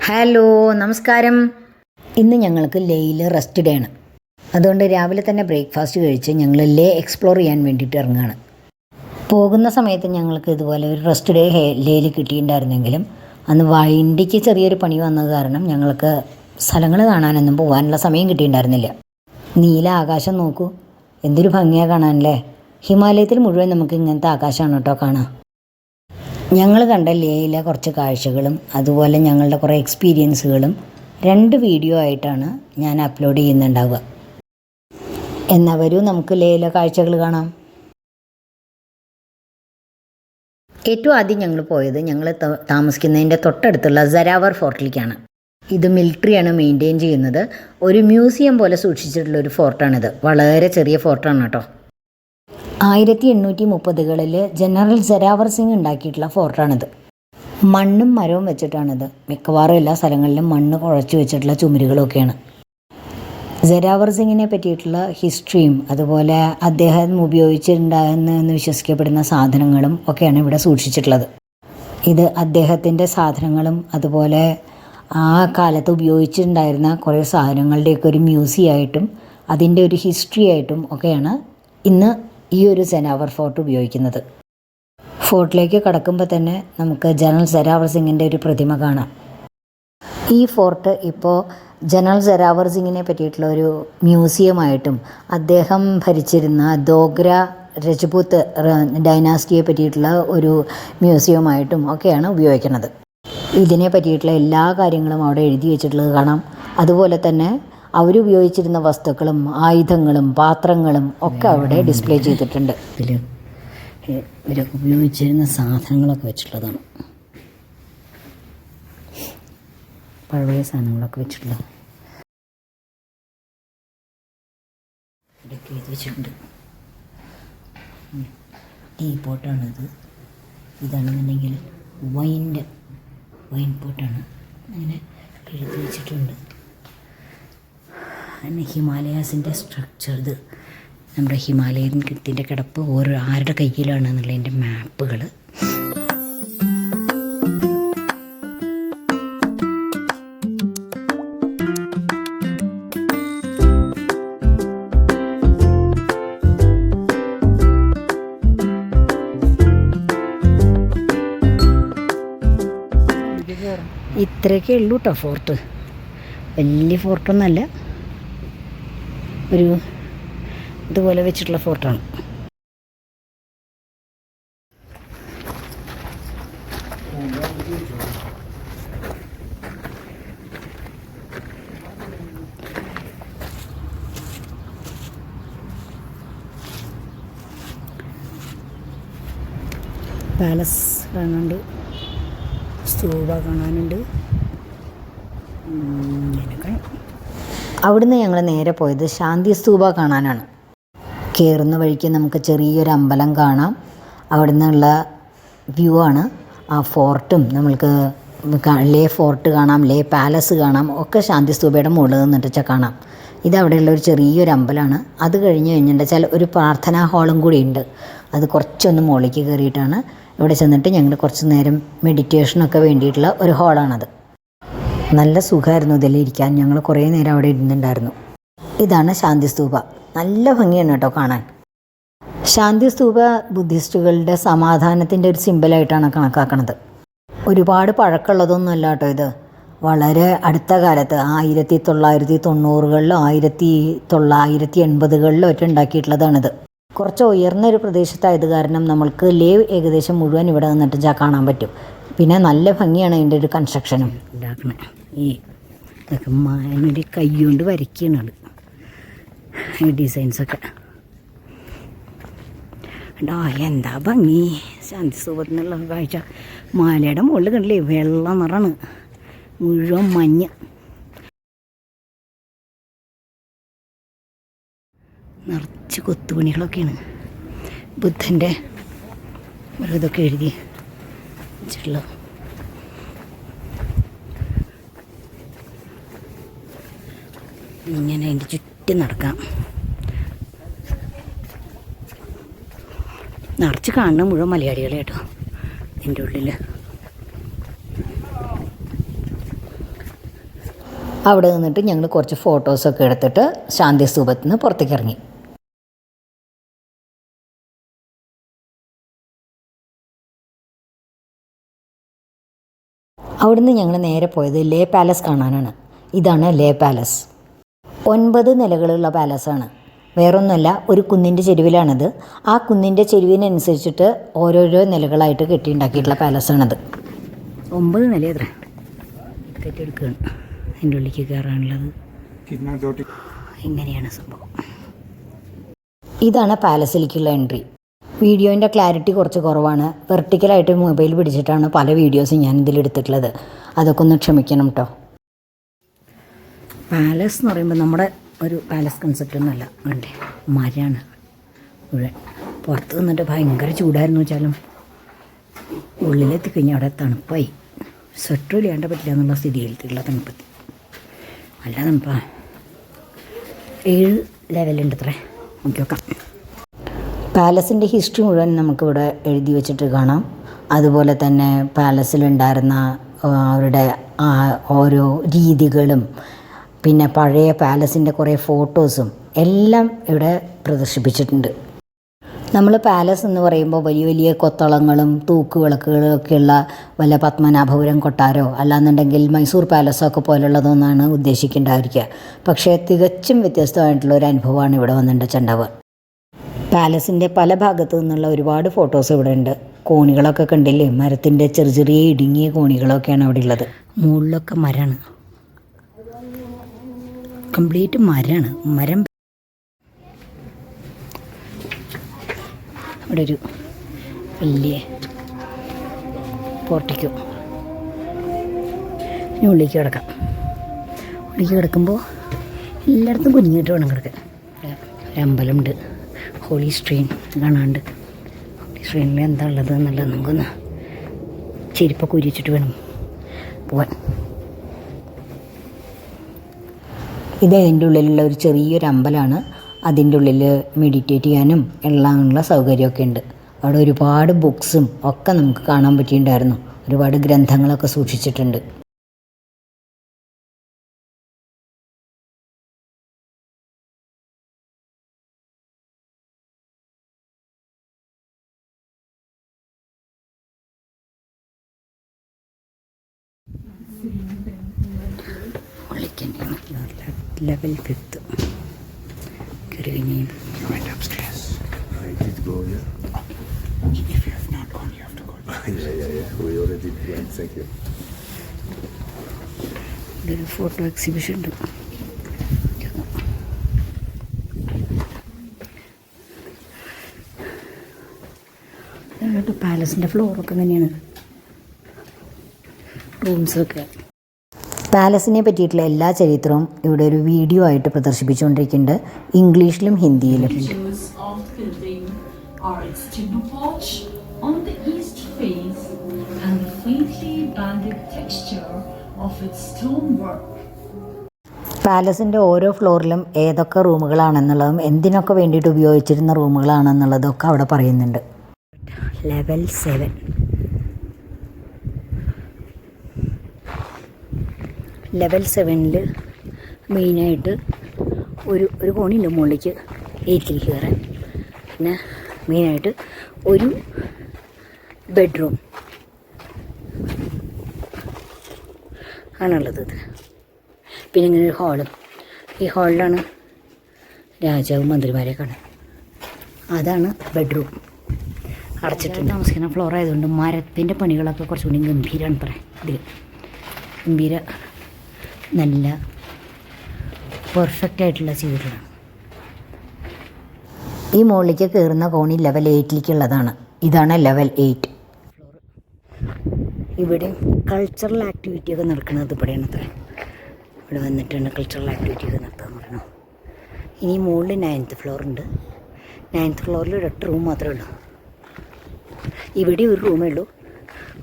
Hello, നമസ്കാരം. ഇന്ന് ഞങ്ങൾക്ക് ലേയിൽ റെസ്റ്റ് ഡേ ആണ്. അതുകൊണ്ട് രാവിലെ തന്നെ ബ്രേക്ക്ഫാസ്റ്റ് കഴിച്ച് ഞങ്ങൾ ലേ എക്സ്പ്ലോർ ചെയ്യാൻ വേണ്ടിയിട്ട് ഇറങ്ങുകയാണ്. പോകുന്ന സമയത്ത് ഞങ്ങൾക്ക് ഇതുപോലെ ഒരു റെസ്റ്റ് ഡേ ലേയിൽ കിട്ടിയിട്ടുണ്ടായിരുന്നെങ്കിലും അന്ന് വണ്ടിക്ക് ചെറിയൊരു പണി വന്നത് കാരണം ഞങ്ങൾക്ക് സ്ഥലങ്ങൾ കാണാനൊന്നും പോകാനുള്ള സമയം കിട്ടിയിട്ടുണ്ടായിരുന്നില്ല. നീല ആകാശം നോക്കൂ, എന്തൊരു ഭംഗിയാണ് കാണാനല്ലേ. ഹിമാലയത്തിൽ മുഴുവൻ നമുക്ക് ഇങ്ങനത്തെ ആകാശമാണ് കേട്ടോ കാണാം. ഞങ്ങൾ കണ്ട ലേയിലെ കുറച്ച് കാഴ്ചകളും അതുപോലെ ഞങ്ങളുടെ കുറേ എക്സ്പീരിയൻസുകളും 2 വീഡിയോ ആയിട്ടാണ് ഞാൻ അപ്ലോഡ് ചെയ്യുന്നുണ്ടാവുക. എന്നാൽ വരൂ നമുക്ക് ലേയിലെ കാഴ്ചകൾ കാണാം. ഏറ്റവും ആദ്യം ഞങ്ങൾ പോയത് ഞങ്ങൾ താമസിക്കുന്നതിൻ്റെ തൊട്ടടുത്തുള്ള സരാവർ ഫോർട്ടിലേക്കാണ്. ഇത് മിലിറ്ററിയാണ് മെയിൻറ്റെയിൻ ചെയ്യുന്നത്. ഒരു മ്യൂസിയം പോലെ സൂക്ഷിച്ചിട്ടുള്ള ഒരു ഫോർട്ടാണിത്. വളരെ ചെറിയ ഫോർട്ടാണ് കേട്ടോ. 1830കളിൽ ജനറൽ സരാവർ സിംഗ് ഉണ്ടാക്കിയിട്ടുള്ള ഫോർട്ടാണിത്. മണ്ണും മരവും വെച്ചിട്ടാണിത്. മിക്കവാറും എല്ലാ സ്ഥലങ്ങളിലും മണ്ണ് കുഴച്ച് വെച്ചിട്ടുള്ള ചുമരുകളൊക്കെയാണ്. സരാവർ സിംഗിനെ പറ്റിയിട്ടുള്ള ഹിസ്റ്ററിയും അതുപോലെ അദ്ദേഹം ഉപയോഗിച്ചിട്ടുണ്ടാകുന്നതെന്ന് വിശ്വസിക്കപ്പെടുന്ന സാധനങ്ങളും ഒക്കെയാണ് ഇവിടെ സൂക്ഷിച്ചിട്ടുള്ളത്. ഇത് അദ്ദേഹത്തിൻ്റെ സാധനങ്ങളും അതുപോലെ ആ കാലത്ത് ഉപയോഗിച്ചിട്ടുണ്ടായിരുന്ന കുറേ സാധനങ്ങളുടെയൊക്കെ ഒരു മ്യൂസിയമായിട്ടും അതിൻ്റെ ഒരു ഹിസ്റ്ററി ആയിട്ടും ഒക്കെയാണ് ഇന്ന് ഈ ഒരു സരാവർ ഫോർട്ട് ഉപയോഗിക്കുന്നത്. ഫോർട്ടിലേക്ക് കടക്കുമ്പോൾ തന്നെ നമുക്ക് ജനറൽ സരാവർ സിംഗിൻ്റെ ഒരു പ്രതിമ കാണാം. ഈ ഫോർട്ട് ഇപ്പോൾ ജനറൽ സരാവർ സിംഗിനെ പറ്റിയിട്ടുള്ള ഒരു മ്യൂസിയമായിട്ടും അദ്ദേഹം ഭരിച്ചിരുന്ന ദോഗ്ര രജപൂത്ത് ഡൈനാസ്റ്റിയെ പറ്റിയിട്ടുള്ള ഒരു മ്യൂസിയമായിട്ടും ഒക്കെയാണ് ഉപയോഗിക്കുന്നത്. ഇതിനെ പറ്റിയിട്ടുള്ള എല്ലാ കാര്യങ്ങളും അവിടെ എഴുതി വെച്ചിട്ടുള്ളത് കാണാം. അതുപോലെ തന്നെ അവരുപയോഗിച്ചിരുന്ന വസ്തുക്കളും ആയുധങ്ങളും പാത്രങ്ങളും ഒക്കെ അവിടെ ഡിസ്പ്ലേ ചെയ്തിട്ടുണ്ട്. ഇതിൽ ഇവരൊക്കെ ഉപയോഗിച്ചിരുന്ന സാധനങ്ങളൊക്കെ വെച്ചിട്ടുള്ളതാണ്. പഴയ സാധനങ്ങളൊക്കെ വെച്ചിട്ടുള്ളത് ഇവിടെയൊക്കെ എഴുതി വെച്ചിട്ടുണ്ട്. ടീ പോട്ടാണിത്. ഇതാണെന്നുണ്ടെങ്കിൽ വൈൻ പോട്ടാണ്. അങ്ങനെ എഴുതി വെച്ചിട്ടുണ്ട്. പിന്നെ ഹിമാലയാസിൻ്റെ സ്ട്രക്ചർ, ഇത് നമ്മുടെ ഹിമാലയൻ കിടത്തിൻ്റെ കിടപ്പ് ഓരോ ആരുടെ കയ്യിലാണ് എന്നുള്ളതിൻ്റെ മാപ്പുകൾ. ഇത്രയൊക്കെ ഉള്ളൂ കേട്ടോ ഫോർട്ട്. വലിയ ഫോർട്ടൊന്നുമല്ല, ഒരു ഇതുപോലെ വെച്ചിട്ടുള്ള ഫോർട്ടാണ്. പാലസ് കാണാനുണ്ട്, സ്തൂപ കാണാനുണ്ട്. ഇങ്ങനെയൊക്കെ. അവിടുന്ന് ഞങ്ങൾ നേരെ പോയത് ശാന്തി സ്തൂപ കാണാനാണ്. കയറുന്ന വഴിക്ക് നമുക്ക് ചെറിയൊരു അമ്പലം കാണാം. അവിടെ നിന്നുള്ള വ്യൂ ആണ്. ആ ഫോർട്ടും നമ്മൾക്ക് ലേ ഫോർട്ട് കാണാം, ലേ പാലസ് കാണാം. ഒക്കെ ശാന്തി സ്തൂപയുടെ മുകളിൽ നിന്നിട്ട് കാണാം. ഇതവിടെയുള്ള ഒരു ചെറിയൊരു അമ്പലമാണ്. അത് കഴിഞ്ഞ് കഴിഞ്ഞിട്ട് ഒരു പ്രാർത്ഥനാ ഹാളും കൂടി ഉണ്ട്. അത് കുറച്ചൊന്ന് മുകളിലേക്ക് കയറിയിട്ടാണ്. ഇവിടെ ചെന്നിട്ട് ഞങ്ങൾ കുറച്ച് നേരം മെഡിറ്റേഷനൊക്കെ വേണ്ടിയിട്ടുള്ള ഒരു ഹാളാണത്. നല്ല സുഖമായിരുന്നു ഇതിലിരിക്കാൻ. ഞങ്ങൾ കുറേ നേരം അവിടെ ഇരുന്നുണ്ടായിരുന്നു. ഇതാണ് ശാന്തി സ്തൂപ. നല്ല ഭംഗിയാണ് കേട്ടോ കാണാൻ. ശാന്തി സ്തൂപ ബുദ്ധിസ്റ്റുകളുടെ സമാധാനത്തിൻ്റെ ഒരു സിമ്പലായിട്ടാണ് കണക്കാക്കുന്നത്. ഒരുപാട് പഴക്കമുള്ളതൊന്നും അല്ല കേട്ടോ ഇത്. വളരെ അടുത്ത കാലത്ത് 1990കളിലോ 1980കളിലോ ഒക്കെ ഉണ്ടാക്കിയിട്ടുള്ളതാണിത്. കുറച്ച് ഉയർന്നൊരു പ്രദേശത്തായത് കാരണം നമ്മൾക്ക് ലേ ഏകദേശം മുഴുവൻ ഇവിടെ നിന്നിട്ട് കാണാൻ പറ്റും. പിന്നെ നല്ല ഭംഗിയാണ് അതിൻ്റെ ഒരു കൺസ്ട്രക്ഷനും ഉണ്ടാക്കണേ. ഈ ഇതൊക്കെ മാനൊരു കൈ കൊണ്ട് വരയ്ക്കുകയാണ് ഈ ഡിസൈൻസൊക്കെ. എന്താ ഭംഗി ശാന്തി സ്തൂപത്തിനുള്ള കാഴ്ച. മാലയുടെ മുകളിൽ കണ്ടില്ലേ, വെള്ള നിറാണ്, മുഴുവൻ മഞ്ഞ്. നിറച്ച് കൊത്തുപണികളൊക്കെയാണ്. ബുദ്ധൻ്റെ ഒരു ഇതൊക്കെ എഴുതി വെച്ചിട്ടുള്ള. ഇങ്ങനെ അതിൻ്റെ ചുറ്റും നടക്കാം. നിറച്ച് കാണുന്ന മുഴുവൻ മലയാളികളെ കേട്ടോ ഇതിൻ്റെ ഉള്ളിൽ. അവിടെ നിന്നിട്ട് ഞങ്ങൾ കുറച്ച് ഫോട്ടോസൊക്കെ എടുത്തിട്ട് ശാന്തി സ്തൂപത്തിൽ നിന്ന് പുറത്തേക്ക് ഇറങ്ങി. അവിടുന്ന് ഞങ്ങൾ നേരെ പോയത് ലേ പാലസ് കാണാനാണ്. ഇതാണ് ലേ പാലസ്. 9 നിലകളുള്ള പാലസാണ്. വേറൊന്നുമല്ല, ഒരു കുന്നിൻ്റെ ചെരുവിലാണത്. ആ കുന്നിൻ്റെ ചെരുവിനനുസരിച്ചിട്ട് ഓരോരോ നിലകളായിട്ട് കെട്ടിയുണ്ടാക്കിയിട്ടുള്ള പാലസാണത്. 9 നില എത്ര കെട്ടിയെടുക്കുകയാണ്. അതിൻ്റെ ഉള്ളിലേക്ക് കയറാനുള്ളത് ഇങ്ങനെയാണ് സംഭവം. ഇതാണ് പാലസിലേക്കുള്ള എൻട്രി. വീഡിയോൻ്റെ ക്ലാരിറ്റി കുറച്ച് കുറവാണ്. വെർട്ടിക്കലായിട്ട് മൊബൈൽ പിടിച്ചിട്ടാണ് പല വീഡിയോസും ഞാൻ ഇതിലെടുത്തിട്ടുള്ളത്. അതൊക്കെ ഒന്ന് ക്ഷമിക്കണം കേട്ടോ. പാലസ് എന്ന് പറയുമ്പോൾ നമ്മുടെ ഒരു പാലസ് കൺസെപ്റ്റ് ഒന്നുമല്ല. വേണ്ടേ, മരമാണ് മുഴുവൻ. പുറത്ത് നിന്നിട്ട് ഭയങ്കര ചൂടായിരുന്നു വെച്ചാലും ഉള്ളിലെത്തിക്കഴിഞ്ഞാൽ അവിടെ തണുപ്പായി. സ്വെറ്റർ ഇല്ലാണ്ട് പറ്റില്ല എന്നുള്ള സ്ഥിതിയിലുള്ള തണുപ്പത്തി. നല്ല തണുപ്പാ. 7 ലെവലുണ്ട് അത്രേ. നോക്കി നോക്കാം. പാലസിൻ്റെ ഹിസ്റ്ററി മുഴുവൻ നമുക്കിവിടെ എഴുതി വെച്ചിട്ട് കാണാം. അതുപോലെ തന്നെ പാലസിലുണ്ടായിരുന്ന അവരുടെ ഓരോ രീതികളും പിന്നെ പഴയ പാലസിൻ്റെ കുറേ ഫോട്ടോസും എല്ലാം ഇവിടെ പ്രദർശിപ്പിച്ചിട്ടുണ്ട്. നമ്മൾ പാലസ് എന്ന് പറയുമ്പോൾ വലിയ വലിയ കൊത്തളങ്ങളും തൂക്കുവിളക്കുകളും ഒക്കെയുള്ള വല്ല പത്മനാഭപുരം കൊട്ടാരോ അല്ലാന്നുണ്ടെങ്കിൽ മൈസൂർ പാലസൊക്കെ പോലുള്ളതൊന്നാണ് ഉദ്ദേശിക്കേണ്ടായിരിക്കുക. പക്ഷേ തികച്ചും വ്യത്യസ്തമായിട്ടുള്ള ഒരു അനുഭവമാണ് ഇവിടെ വന്നിട്ടുണ്ടാവുക. പാലസിൻ്റെ പല ഭാഗത്തു നിന്നുള്ള ഒരുപാട് ഫോട്ടോസ് ഇവിടെ ഉണ്ട്. കോണികളൊക്കെ കണ്ടില്ലേ, മരത്തിൻ്റെ ചെറിയ ചെറിയ ഇടുങ്ങിയ കോണികളൊക്കെയാണ് അവിടെ ഉള്ളത്. മുകളിലൊക്കെ മരമാണ്, കംപ്ലീറ്റ് മരമാണ്. മരം. ഇവിടെ ഒരു വലിയ പോർട്ടിക്കോ. ഇനി ഉള്ളിലേക്ക് കിടക്കാം. ഉള്ളിലേക്ക് കിടക്കുമ്പോൾ എല്ലായിടത്തും കുഞ്ഞിട്ട് വേണം കിടക്കാൻ. ഒരു അമ്പലമുണ്ട്, ഹോളി സ്ട്രീൻ കാണാണ്ട്. ഹോളി സ്ട്രീനിൽ എന്താ ഉള്ളത് എന്നുള്ളത് നമുക്കൊന്ന് ചെരുപ്പൊക്കെ ഉരിച്ചിട്ട് വേണം പോവാൻ. ഇത് അതിൻ്റെ ഉള്ളിലുള്ള ഒരു ചെറിയൊരു അമ്പലമാണ്. അതിൻ്റെ ഉള്ളിൽ മെഡിറ്റേറ്റ് ചെയ്യാനും എല്ലാമുള്ള സൗകര്യമൊക്കെ ഉണ്ട്. അവിടെ ഒരുപാട് ബുക്സും ഒക്കെ നമുക്ക് കാണാൻ പറ്റിയിട്ടുണ്ടായിരുന്നു. ഒരുപാട് ഗ്രന്ഥങ്ങളൊക്കെ സൂക്ഷിച്ചിട്ടുണ്ട്. ലെവൽ 5 കയറി കഴിഞ്ഞ് ഇതൊരു ഫോട്ടോ എക്സിബിഷൻ ഉണ്ട്. പാലസിൻ്റെ ഫ്ലോറൊക്കെ തന്നെയാണ്, റൂംസൊക്കെ. പാലസിനെ പറ്റിയിട്ടുള്ള എല്ലാ ചരിത്രവും ഇവിടെ ഒരു വീഡിയോ ആയിട്ട് പ്രദർശിപ്പിച്ചുകൊണ്ടിരിക്കുന്നുണ്ട്. ഇംഗ്ലീഷിലും ഹിന്ദിയിലും. പാലസിൻ്റെ ഓരോ ഫ്ലോറിലും ഏതൊക്കെ റൂമുകളാണെന്നുള്ളതും എന്തിനൊക്കെ വേണ്ടിയിട്ട് ഉപയോഗിച്ചിരുന്ന റൂമുകളാണെന്നുള്ളതൊക്കെ അവിടെ പറയുന്നുണ്ട്. ലെവൽ 7. ലെവൽ 7ൽ മെയിനായിട്ട് ഒരു കോണിയുണ്ട് മുകളിലേക്ക് 8ലേക്ക് കയറാൻ. പിന്നെ മെയിനായിട്ട് ഒരു ബെഡ്റൂം ആണുള്ളത്. ഇത് പിന്നെ ഇങ്ങനെ ഒരു ഹാളും. ഈ ഹാളിലാണ് രാജാവും മന്ത്രിമാരെ കാണുന്നത്. അതാണ് ബെഡ്റൂം. അടച്ചിട്ടുണ്ട്. താമസിക്കുന്ന ഫ്ലോർ ആയതുകൊണ്ട് മരത്തിൻ്റെ പണികളൊക്കെ കുറച്ചുകൂടി ഗംഭീരമാണ്. പറയാം ഇതിൽ ഗംഭീര നല്ല പെർഫെക്റ്റായിട്ടുള്ള ചെയ്തിട്ടാണ്. ഈ മുകളിലേക്ക് കയറുന്ന കോണി ലെവൽ 8ലേക്കുള്ളതാണ്. ഇതാണ് ലെവൽ 8. ഇവിടെ കൾച്ചറൽ ആക്ടിവിറ്റിയൊക്കെ നടക്കുന്നത് ഇവിടെയാണ്. അത്ര ഇവിടെ വന്നിട്ടുണ്ട് കൾച്ചറൽ ആക്ടിവിറ്റിയൊക്കെ നടത്താമെന്ന് പറയണം. ഇനി മുകളിൽ 9th ഫ്ലോർ ഉണ്ട്. 9th ഫ്ലോറിൽ 8 റൂം മാത്രമേ ഉള്ളൂ. ഇവിടെ ഒരു റൂമേ ഉള്ളൂ.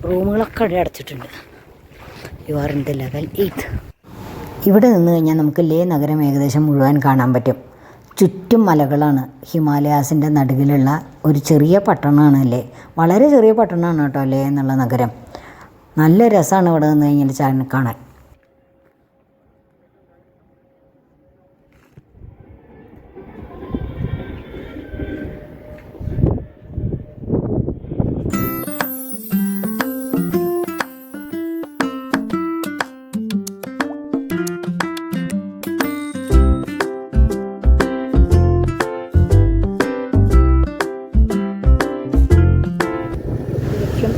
റൂമുകളൊക്കെ അവിടെ അടച്ചിട്ടുണ്ട്. You are in the level 8. ഇവിടെ നിന്ന് കഴിഞ്ഞാൽ നമുക്ക് ലേ നഗരം ഏകദേശം മുഴുവൻ കാണാൻ പറ്റും. ചുറ്റും മലകളാണ്. ഹിമാലയാസിൻ്റെ നടുവിലുള്ള ഒരു ചെറിയ പട്ടണമാണ് ലേ. വളരെ ചെറിയ പട്ടണമാണ് കേട്ടോ ലേ എന്നുള്ള നഗരം. നല്ല രസമാണ് ഇവിടെ നിന്ന് കഴിഞ്ഞാൽ കാണാൻ.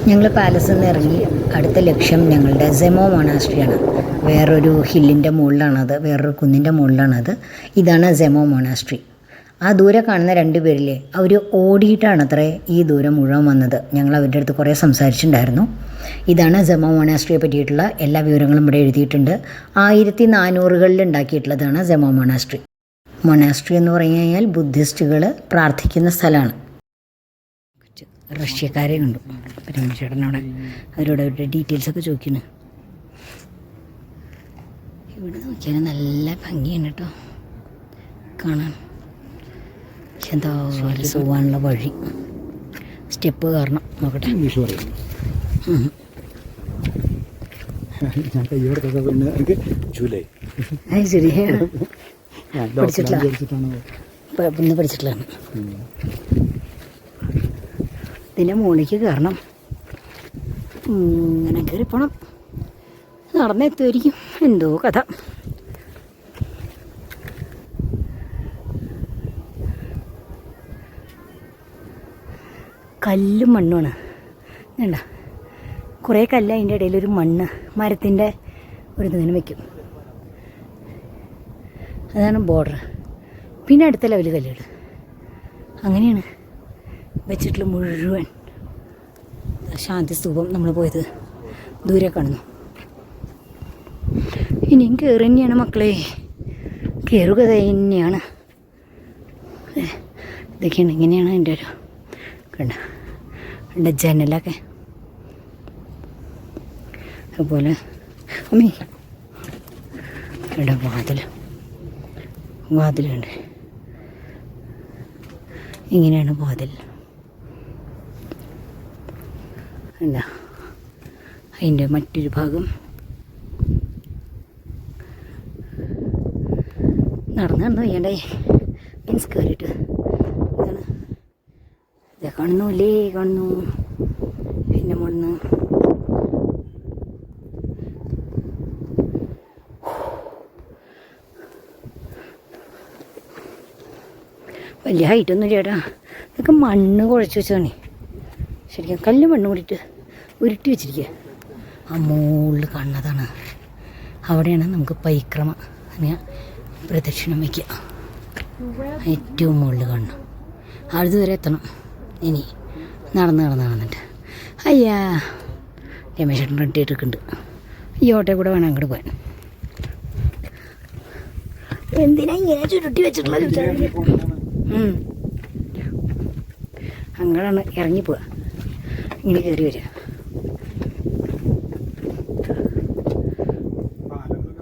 ഞങ്ങൾ പാലസിൽ നിന്ന് ഇറങ്ങി അടുത്ത ലക്ഷ്യം ഞങ്ങളുടെ സെമോ മൊണാസ്ട്രിയാണ്. വേറൊരു ഹില്ലിൻ്റെ മുകളിലാണത്, വേറൊരു കുന്നിൻ്റെ മുകളിലാണത്. ഇതാണ് സെമോ മൊണാസ്ട്രി. ആ ദൂരെ കാണുന്ന 2 പേരില്ലേ, അവർ ഓടിയിട്ടാണത്രേ ഈ ദൂരം മുഴുവൻ വന്നത്. ഞങ്ങൾ അവരുടെ അടുത്ത് കുറേ സംസാരിച്ചിട്ടുണ്ടായിരുന്നു. ഇതാണ് സെമോ മൊണാസ്ട്രിയെ പറ്റിയിട്ടുള്ള എല്ലാ വിവരങ്ങളും ഇവിടെ എഴുതിയിട്ടുണ്ട്. 1400കളിൽ ഉണ്ടാക്കിയിട്ടുള്ളതാണ് സെമോ മൊണാസ്ട്രി. മൊണാസ്ട്രി എന്ന് പറഞ്ഞു കഴിഞ്ഞാൽ ബുദ്ധിസ്റ്റുകൾ പ്രാർത്ഥിക്കുന്ന സ്ഥലമാണ്. റഷ്യക്കാരെ കണ്ടു പരമചേട്ടനവിടെ, അവരോട് അവരുടെ ഡീറ്റെയിൽസൊക്കെ ചോദിക്കുന്നു. ഇവിടെ നോക്കിയാൽ നല്ല ഭംഗിയാണ് കേട്ടോ കാണാൻ. എന്താ പോകാനുള്ള വഴി, സ്റ്റെപ്പ് കാരണം നോക്കട്ടെ. അത് ശരി, പഠിച്ചിട്ടില്ലാണ്. ഇതിൻ്റെ മുകളിലേക്ക് കയറണം, ഇങ്ങനെ കയറിപ്പോണം, നടന്നെത്തുമായിരിക്കും. എന്തോ കഥ. കല്ലും മണ്ണുമാണ് വേണ്ട, കുറേ കല്ല്, അതിൻ്റെ ഇടയിലൊരു മണ്ണ്, മരത്തിൻ്റെ ഒരു ഇതിങ്ങനെ വയ്ക്കും. അതാണ് ബോർഡർ. പിന്നെ അടുത്ത ലെവൽ കല്ലുകൾ, അങ്ങനെയാണ് വെച്ചിട്ടുള്ള മുഴുവൻ. ശാന്തി സ്തൂപം നമ്മൾ പോയത് ദൂരെ കാണുന്നു. ഇനിയും കയറി തന്നെയാണ് മക്കളെ, കയറുക തന്നെയാണ്. ഇതൊക്കെയാണ്, ഇങ്ങനെയാണ് എൻ്റെ ഒരു കണ്ട എൻ്റെ ജനലൊക്കെ. അതുപോലെ അമ്മീ ഇവിടെ വാതിലുണ്ട്. ഇങ്ങനെയാണ് വാതിൽ. എന്താ അതിൻ്റെ മറ്റൊരു ഭാഗം നടന്നു വയ്യണ്ടേ, മീൻസ് കയറിയിട്ട്. ഇതാണ് ഇതാ കാണുന്നു, കാണുന്നു. പിന്നെ മണ്ണ്, വലിയ ഹൈറ്റൊന്നും ചേട്ടാ. ഇതൊക്കെ മണ്ണ് കുഴച്ച് വെച്ചതാണ് ശരിക്കും, കല്ല് മണ്ണ് കൂടിയിട്ട് ഉരുട്ടി വെച്ചിരിക്കുക. ആ മുകളിൽ കാണുന്നതാണ്, അവിടെയാണ് നമുക്ക് പരിക്രമ പ്രദക്ഷിണം വയ്ക്കുക. ഏറ്റവും മുകളിൽ കാണണം, അതുവരെ എത്തണം. ഇനി നടന്ന് നടന്നിട്ട് അയ്യാ രമേശേട്ടൻ റെഡി ആയിട്ടുണ്ട്. ഈ ഓട്ടയിൽ കൂടെ വേണം അങ്ങോട്ട് പോകാൻ. എന്തിനാ ഇങ്ങനെ ചുരുട്ടി വെച്ചിട്ടുള്ളത്? അങ്ങനെയാണ് ഇറങ്ങിപ്പോവുക, ഇങ്ങനെ കയറി വരിക.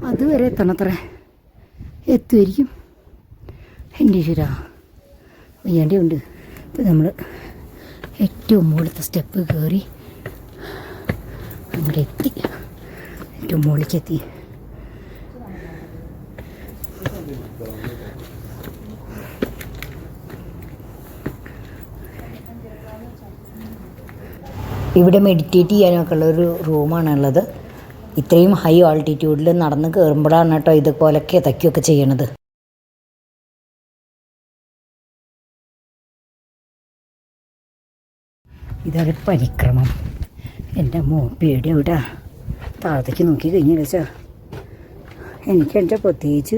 അതുവരെ എത്തണത്ര, എത്തുമായിരിക്കും. എൻ്റെ ഈശ്വരാ വയ്യാണ്ടുണ്ട്. ഇപ്പം നമ്മൾ ഏറ്റവും മുകളിലത്തെ സ്റ്റെപ്പ് കയറി അങ്ങോട്ട് എത്തി, ഏറ്റവും മുകളിലേക്ക് എത്തി. ഇവിടെ മെഡിറ്റേറ്റ് ചെയ്യാനൊക്കെ ഉള്ളൊരു റൂമാണുള്ളത്. ഇത്രയും ഹൈ ആൾട്ടിറ്റ്യൂഡിൽ നടന്ന് കയറുമ്പോഴാണ് കേട്ടോ ഇതുപോലൊക്കെ ഇതൊക്കെയൊക്കെ ചെയ്യണത്. ഇതൊരു പരിക്രമം. എൻ്റെ പേടി എവിടെ താഴത്തേക്ക് നോക്കി കഴിഞ്ഞാൽ വെച്ചാൽ എനിക്കെൻ്റെ പ്രത്യേകിച്ച്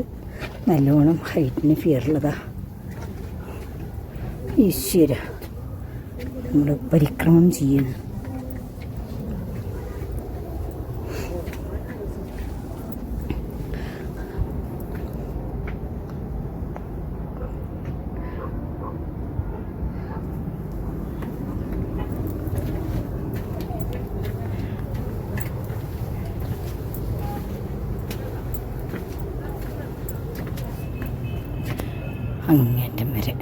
നല്ലോണം ഹൈറ്റിന് ഫിയറുള്ളതാ. ഈശ്വര, നമ്മൾ പരിക്രമം ചെയ്യണം. അങ്ങേറ്റം വരെ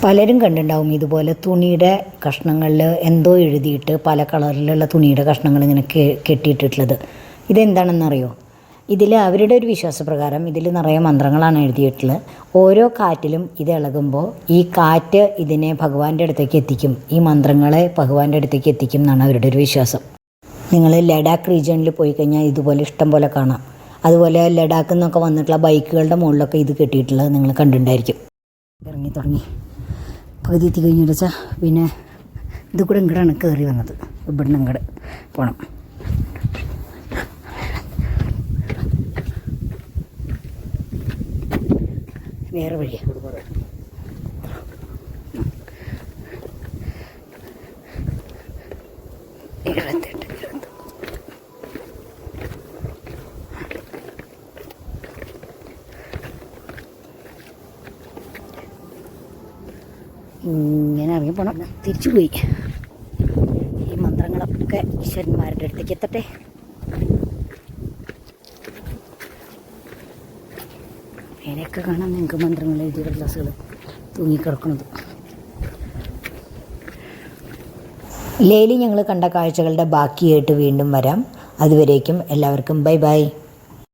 പലരും കണ്ടിട്ടുണ്ടാവും ഇതുപോലെ തുണിയുടെ കഷ്ണങ്ങളിൽ എന്തോ എഴുതിയിട്ട് പല കളറിലുള്ള തുണിയുടെ കഷ്ണങ്ങൾ ഇങ്ങനെ കെട്ടിയിട്ടിട്ടുള്ളത്. ഇതെന്താണെന്നറിയോ? ഇതിൽ അവരുടെ ഒരു വിശ്വാസപ്രകാരം ഇതിൽ നിറയെ മന്ത്രങ്ങളാണ് എഴുതിയിട്ടുള്ളത്. ഓരോ കാറ്റിലും ഇത് ഇളകുമ്പോൾ ഈ കാറ്റ് ഇതിനെ ഭഗവാന്റെ അടുത്തേക്ക് എത്തിക്കും, ഈ മന്ത്രങ്ങളെ ഭഗവാന്റെ അടുത്തേക്ക് എത്തിക്കും എന്നാണ് അവരുടെ ഒരു വിശ്വാസം. നിങ്ങൾ ലഡാക്ക് റീജിയണിൽ പോയി കഴിഞ്ഞാൽ ഇതുപോലെ ഇഷ്ടം പോലെ കാണാം. അതുപോലെ ലഡാക്കിൽ നിന്നൊക്കെ വന്നിട്ടുള്ള ബൈക്കുകളുടെ മുകളിലൊക്കെ ഇത് കെട്ടിയിട്ടുള്ളത് നിങ്ങൾ കണ്ടിട്ടുണ്ടായിരിക്കും. ഇറങ്ങി തുടങ്ങി പകുതി എത്തി കഴിഞ്ഞു വെച്ചാൽ പിന്നെ ഇത് കൂടെ ഇങ്ങോട്ടാണ് കയറി വന്നത്. ഇവിടുന്ന് ഇങ്ങോട്ട് പോകണം. വേറെ വഴിയാ. ഇങ്ങനെ ഇറങ്ങി പോണം. തിരിച്ചു പോയി. ഈ മന്ത്രങ്ങളൊക്കെ ഈശ്വരന്മാരുടെ അടുത്തേക്ക് എത്തട്ടെ. അതിനെയൊക്കെ കാണാം നിങ്ങൾക്ക് മന്ത്രങ്ങൾ എഴുതിയ കടലാസുകൾ തൂങ്ങിക്കിടക്കുന്നത്. ലേലി ഞങ്ങൾ കണ്ട കാഴ്ചകളുടെ ബാക്കിയായിട്ട് വീണ്ടും വരാം. അതുവരേക്കും എല്ലാവർക്കും ബൈ ബൈ.